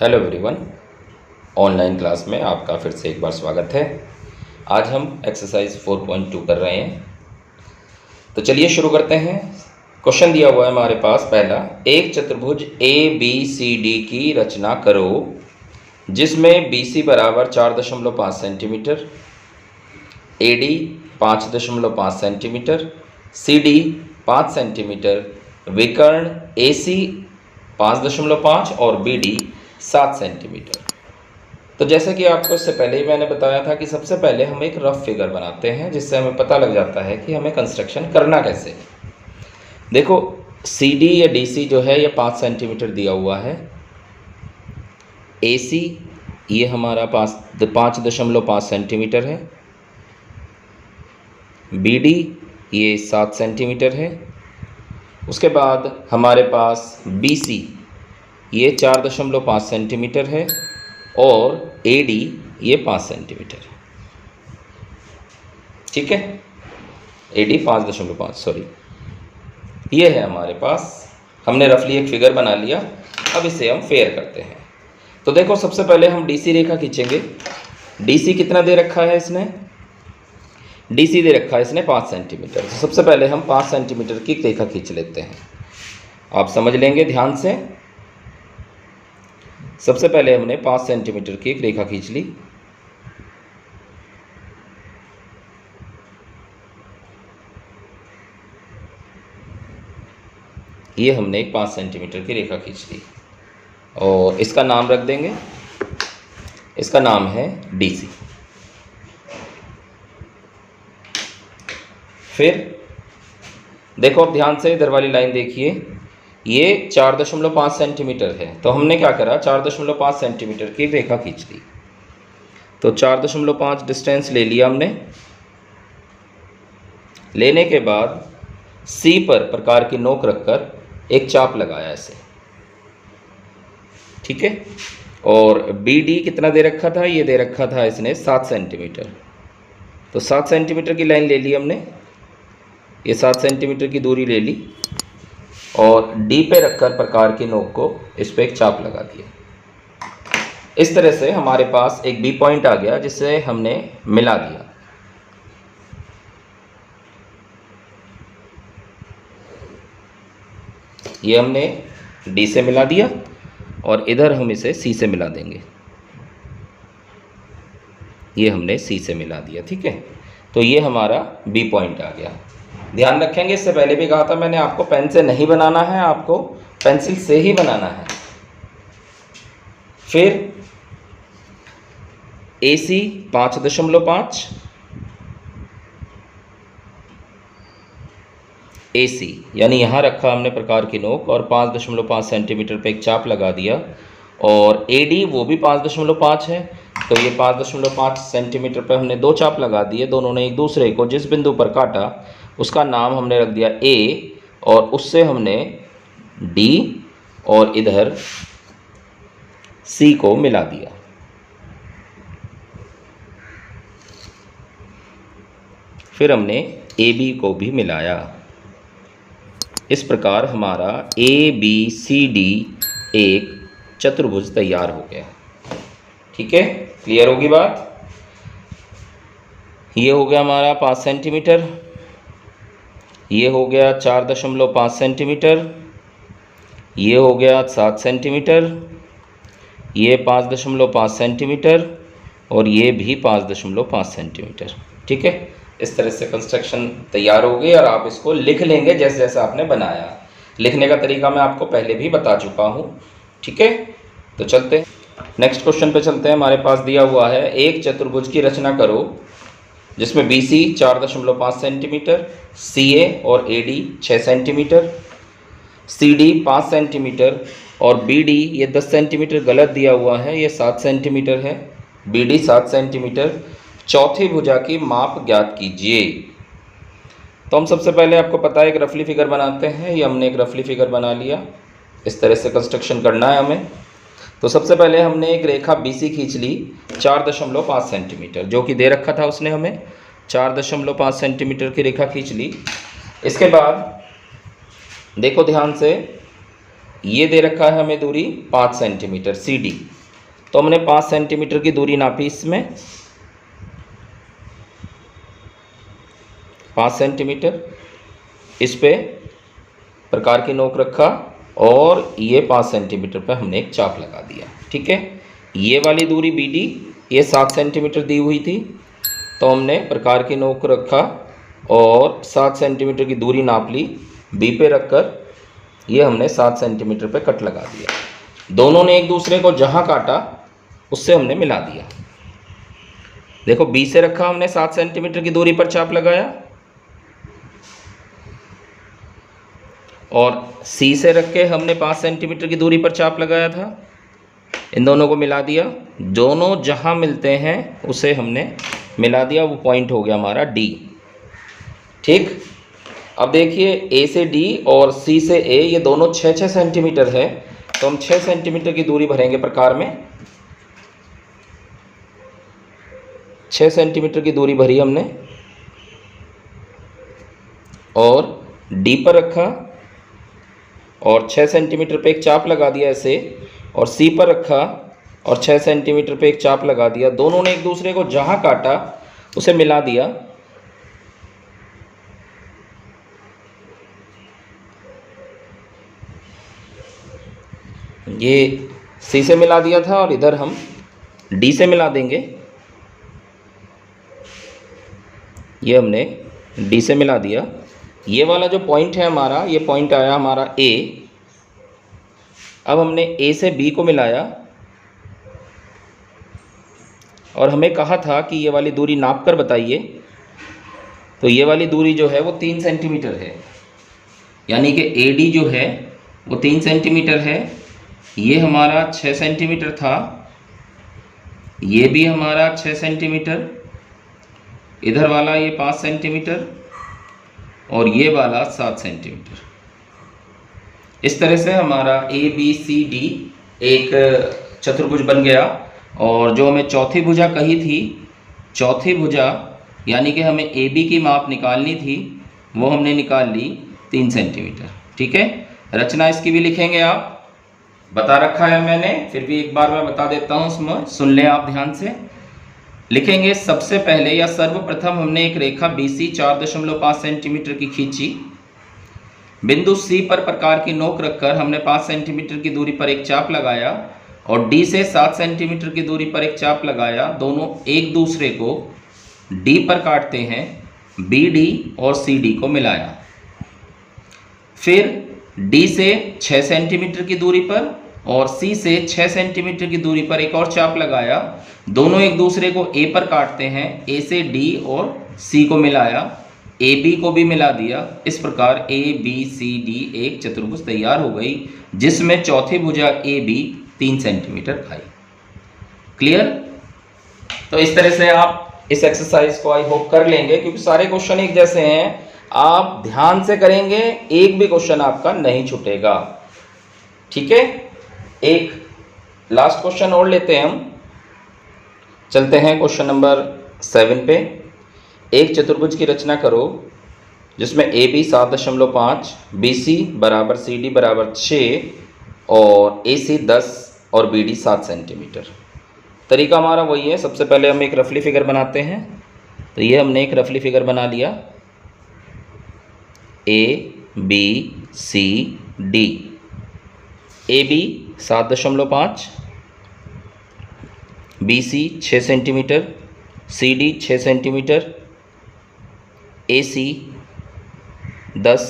Hello everyone, online class में आपका फिर से एक बार स्वागत है। आज हम एक्सरसाइज 4.2 कर रहे हैं। तो चलिए शुरू करते हैं। क्वेश्चन दिया हुआ है हमारे पास पहला, एक चतुर्भुज ABCD की रचना करो जिसमें BC बराबर 4.5 centimetre, AD 5.5 centimetre, CD 5 centimetre, विकर्ण AC 5.5 और BD 7 सेंटीमीटर। तो जैसे कि आपको इससे पहले ही मैंने बताया था कि सबसे पहले हम एक रफ फिगर बनाते हैं जिससे हमें पता लग जाता है कि हमें कंस्ट्रक्शन करना कैसे है। देखो CD या DC जो है ये 5 सेंटीमीटर दिया हुआ है, AC ये हमारा 5.5 सेंटीमीटर है, BD ये 7 सेंटीमीटर है, उसके बाद हमारे पास BC ये 4.5 सेंटीमीटर है और AD ये 5 सेंटीमीटर है। ठीक है, AD 5.5 सॉरी, ये है हमारे पास। हमने रफली एक फिगर बना लिया। अब इसे हम फेयर करते हैं। तो देखो सबसे पहले हम DC रेखा खींचेंगे। DC कितना दे रखा है इसने? DC दे रखा है इसने 5 सेंटीमीटर। तो सबसे पहले हम 5 सेंटीमीटर की रेखा खींच लेते हैं। आप समझ लेंगे ध्यान से। सबसे पहले हमने 5 सेंटीमीटर की एक रेखा खींच ली। ये हमने एक 5 सेंटीमीटर की रेखा खींच ली और इसका नाम रख देंगे, इसका नाम है DC। फिर देखो अब ध्यान से इधर वाली लाइन देखिए, ये 4.5 सेंटीमीटर है। तो हमने क्या करा, 4.5 सेंटीमीटर की रेखा खींच ली। तो 4.5 डिस्टेंस ले लिया हमने। लेने के बाद C पर प्रकार की नोक रखकर एक चाप लगाया ऐसे। ठीक है, और BD कितना दे रखा था? ये दे रखा था इसने 7 सेंटीमीटर। तो 7 सेंटीमीटर की लाइन ले ली हमने, ये 7 सेंटीमीटर की दूरी ले ली और D पे रखकर प्रकार की नोक को इस पे एक चाप लगा दिया। इस तरह से हमारे पास एक B पॉइंट आ गया जिसे हमने मिला दिया। ये हमने D से मिला दिया और इधर हम इसे C से मिला देंगे। ये हमने C से मिला दिया। ठीक है, तो ये हमारा B पॉइंट आ गया। ध्यान रखेंगे, इससे पहले भी कहा था मैंने आपको पेन से नहीं बनाना है, आपको पेंसिल से ही बनाना है। फिर AC 5.5, AC यानी यहाँ रखा हमने प्रकार की नोक और 5.5 सेंटीमीटर पे एक चाप लगा दिया और AD वो भी 5.5 है। तो ये 5.5 सेंटीमीटर पर हमने दो चाप लगा दिए, दोनों ने एक दूसरे को जिस बिंदु पर काटा उसका नाम हमने रख दिया A और उससे हमने D और इधर C को मिला दिया। फिर हमने AB को भी मिलाया। इस प्रकार हमारा ABCD एक चतुर्भुज तैयार हो गया। ठीक है, क्लियर होगी बात। ये हो गया हमारा 5 सेंटीमीटर, ये हो गया 4.5 सेंटीमीटर, ये हो गया 7 सेंटीमीटर, ये 5.5 सेंटीमीटर और ये भी 5.5 सेंटीमीटर। ठीक है, इस तरह से कंस्ट्रक्शन तैयार हो गई और आप इसको लिख लेंगे जैसे जैसे आपने बनाया। लिखने का तरीका मैं आपको पहले भी बता चुका हूँ। ठीक है, तो चलते हैं नेक्स्ट क्वेश्चन पे चलते हैं। हमारे पास दिया हुआ है, एक चतुर्भुज की रचना करो जिसमें BC 4.5 सेंटीमीटर, CA और AD 6 सेंटीमीटर, CD 5 सेंटीमीटर और BD ये 10 सेंटीमीटर गलत दिया हुआ है, ये 7 सेंटीमीटर है, BD 7 सेंटीमीटर। चौथी भुजा की माप ज्ञात कीजिए। तो हम सबसे पहले आपको पता है एक रफली फिगर बनाते हैं। ये हमने एक रफली फिगर बना लिया। इस तरह से कंस्ट्रक्शन करना है हमें। तो सबसे पहले हमने एक रेखा BC खींच ली 4.5 सेंटीमीटर, जो कि दे रखा था उसने हमें 4.5 सेंटीमीटर की रेखा खींच ली। इसके बाद देखो ध्यान से, ये दे रखा है हमें दूरी 5 सेंटीमीटर CD। तो हमने 5 सेंटीमीटर की दूरी नापी इसमें, 5 सेंटीमीटर। इस पे प्रकार की नोक रखा और ये 5 सेंटीमीटर पर हमने एक चाप लगा दिया। ठीक है, ये वाली दूरी BD ये 7 सेंटीमीटर दी हुई थी, तो हमने प्रकार की नोक रखा और 7 सेंटीमीटर की दूरी नाप ली, B पे रखकर ये हमने 7 सेंटीमीटर पे कट लगा दिया। दोनों ने एक दूसरे को जहाँ काटा उससे हमने मिला दिया। देखो B से रखा हमने 7 सेंटीमीटर की दूरी पर चाप लगाया और C से रख के हमने 5 सेंटीमीटर की दूरी पर चाप लगाया था। इन दोनों को मिला दिया, दोनों जहाँ मिलते हैं उसे हमने मिला दिया, वो पॉइंट हो गया हमारा D। ठीक, अब देखिए A से D और C से A ये दोनों 6-6 सेंटीमीटर है, तो हम 6 सेंटीमीटर की दूरी भरेंगे प्रकार में। 6 सेंटीमीटर की दूरी भरी हमने और D पर रखा और 6 सेंटीमीटर पे एक चाप लगा दिया ऐसे, और C पर रखा और 6 सेंटीमीटर पे एक चाप लगा दिया। दोनों ने एक दूसरे को जहाँ काटा उसे मिला दिया। ये C से मिला दिया था और इधर हम D से मिला देंगे। ये हमने D से मिला दिया। ये वाला जो पॉइंट है हमारा, ये पॉइंट आया हमारा A। अब हमने A से B को मिलाया और हमें कहा था कि ये वाली दूरी नाप कर बताइए, तो ये वाली दूरी जो है वो 3 सेंटीमीटर है, यानी कि AD जो है वो 3 सेंटीमीटर है। ये हमारा 6 सेंटीमीटर था, ये भी हमारा 6 सेंटीमीटर, इधर वाला ये 5 सेंटीमीटर और ये वाला 7 सेंटीमीटर। इस तरह से हमारा ABCD एक चतुर्भुज बन गया। और जो हमें चौथी भुजा कही थी, चौथी भुजा यानी कि हमें AB की माप निकालनी थी, वो हमने निकाल ली 3 सेंटीमीटर। ठीक है, रचना इसकी भी लिखेंगे, आप बता रखा है मैंने, फिर भी एक बार मैं बता देता हूँ, उसमें सुन लें आप ध्यान से। लिखेंगे सबसे पहले या सर्वप्रथम हमने एक रेखा BC 4.5 सेंटीमीटर की खींची। बिंदु C पर प्रकार की नोक रखकर हमने 5 सेंटीमीटर की दूरी पर एक चाप लगाया और D से 7 सेंटीमीटर की दूरी पर एक चाप लगाया। दोनों एक दूसरे को D पर काटते हैं, BD और CD को मिलाया। फिर D से 6 सेंटीमीटर की दूरी पर और C से 6 सेंटीमीटर की दूरी पर एक और चाप लगाया। दोनों एक दूसरे को A पर काटते हैं, A से D और C को मिलाया, AB को भी मिला दिया। इस प्रकार ABCD एक चतुर्भुज तैयार हो गई, जिसमें चौथी भुजा AB 3 सेंटीमीटर आई। क्लियर? तो इस तरह से आप इस एक्सरसाइज को आई होप कर लेंगे, क्योंकि सारे क्वेश्चन एक जैसे हैं, आप ध्यान से करेंगे, एक भी क्वेश्चन आपका नहीं छूटेगा। ठीक है, एक लास्ट क्वेश्चन और लेते हैं हम। चलते हैं क्वेश्चन नंबर 7 पे। एक चतुर्भुज की रचना करो जिसमें AB 7.5, BC बराबर CD बराबर 6 और AC 10 और BD 7 सेंटीमीटर। तरीका हमारा वही है, सबसे पहले हम एक रफली फिगर बनाते हैं। तो ये हमने एक रफली फिगर बना लिया, ABCD। AB 7.5, BC 6 centimetre, CD 6 centimetre, AC 10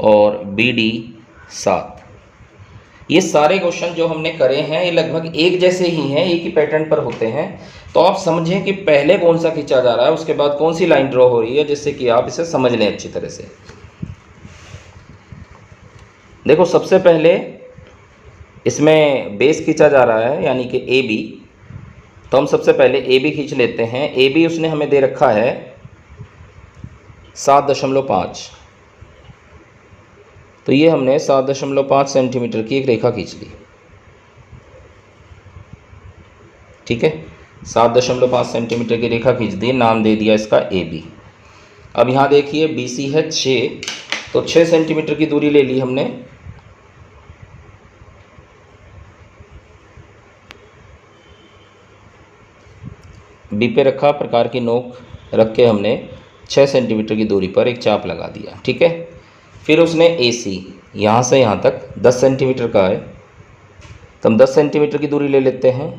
और BD 7। ये सारे क्वेश्चन जो हमने करे हैं ये लगभग एक जैसे ही हैं, एक ही पैटर्न पर होते हैं। तो आप समझें कि पहले कौन सा खींचा जा रहा है, उसके बाद कौन सी लाइन ड्रॉ हो रही है, जिससे कि आप इसे समझ लें अच्छी तरह से। देखो सबसे पहले इसमें बेस खींचा जा रहा है, यानी कि AB। तो हम सबसे पहले AB खींच लेते हैं। AB उसने हमें दे रखा है 7.5, तो ये हमने 7.5 सेंटीमीटर की एक रेखा खींच ली। ठीक है, 7.5 सेंटीमीटर की रेखा खींच दी, नाम दे दिया इसका AB। अब यहाँ देखिए BC है 6, तो 6 सेंटीमीटर की दूरी ले ली हमने। बी पे रखा प्रकार की नोक रख के हमने 6 सेंटीमीटर की दूरी पर एक चाप लगा दिया, ठीक है। फिर उसने ए सी यहाँ से यहाँ तक 10 सेंटीमीटर का है, तो हम 10 सेंटीमीटर की दूरी ले लेते हैं।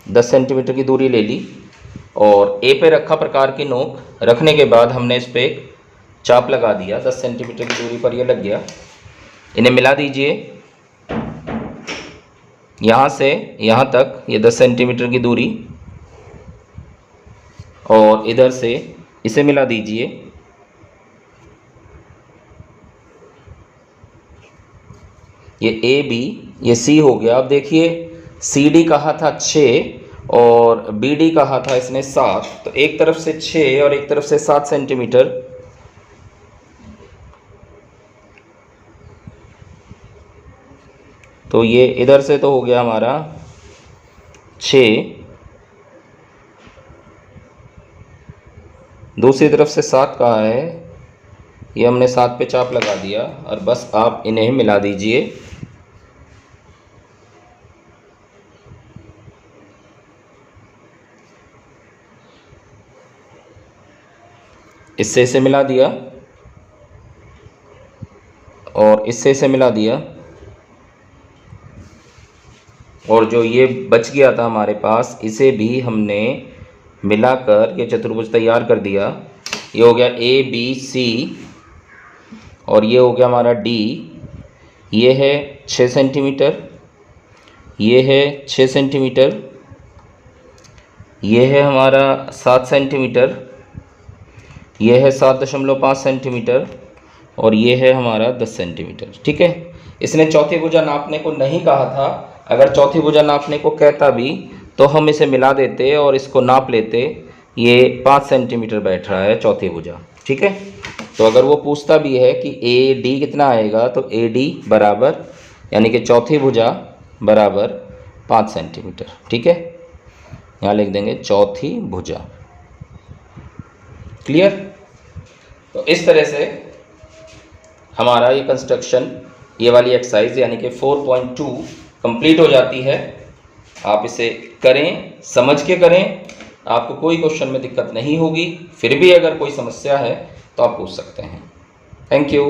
दस सेंटीमीटर की दूरी ले ली और ए पे रखा प्रकार की नोक रखने के बाद हमने इस पर एक चाप लगा दिया। 10 सेंटीमीटर की दूरी पर ये लग गया। इन्हें मिला दीजिए, यहाँ से यहाँ तक ये 10 सेंटीमीटर की दूरी, और इधर से इसे मिला दीजिए। ये ए बी, ये सी हो गया। अब देखिए सी डी कहा था 6 और बी डी कहा था इसने 7, तो एक तरफ से 6 और एक तरफ से 7 सेंटीमीटर, तो ये इधर से तो हो गया हमारा 6, दूसरी तरफ से 7 कहा है, ये हमने 7 पे चाप लगा दिया और बस आप इन्हें मिला दीजिए। इससे इसे मिला दिया और इससे इसे मिला दिया, और जो ये बच गया था हमारे पास इसे भी हमने मिलाकर ये चतुर्भुज तैयार कर दिया। ये हो गया ए बी सी और ये हो गया हमारा डी। ये है 6 सेंटीमीटर, ये है 6 सेंटीमीटर, ये है हमारा 7 सेंटीमीटर, ये है 7.5 सेंटीमीटर और ये है हमारा 10 सेंटीमीटर, ठीक है। इसने चौथी भुजा नापने को नहीं कहा था। अगर चौथी भुजा नापने को कहता भी तो हम इसे मिला देते और इसको नाप लेते। ये 5 सेंटीमीटर बैठ रहा है चौथी भुजा, ठीक है। तो अगर वो पूछता भी है कि ए डी कितना आएगा, तो ए डी बराबर यानी कि चौथी भुजा बराबर 5 सेंटीमीटर, ठीक है। यहाँ लिख देंगे चौथी भुजा। क्लियर? तो इस तरह से हमारा ये कंस्ट्रक्शन, ये वाली एक्सरसाइज यानी कि 4.2 कंप्लीट हो जाती है। आप इसे करें, समझ के करें, आपको कोई क्वेश्चन में दिक्कत नहीं होगी। फिर भी अगर कोई समस्या है तो आप पूछ सकते हैं। Thank you.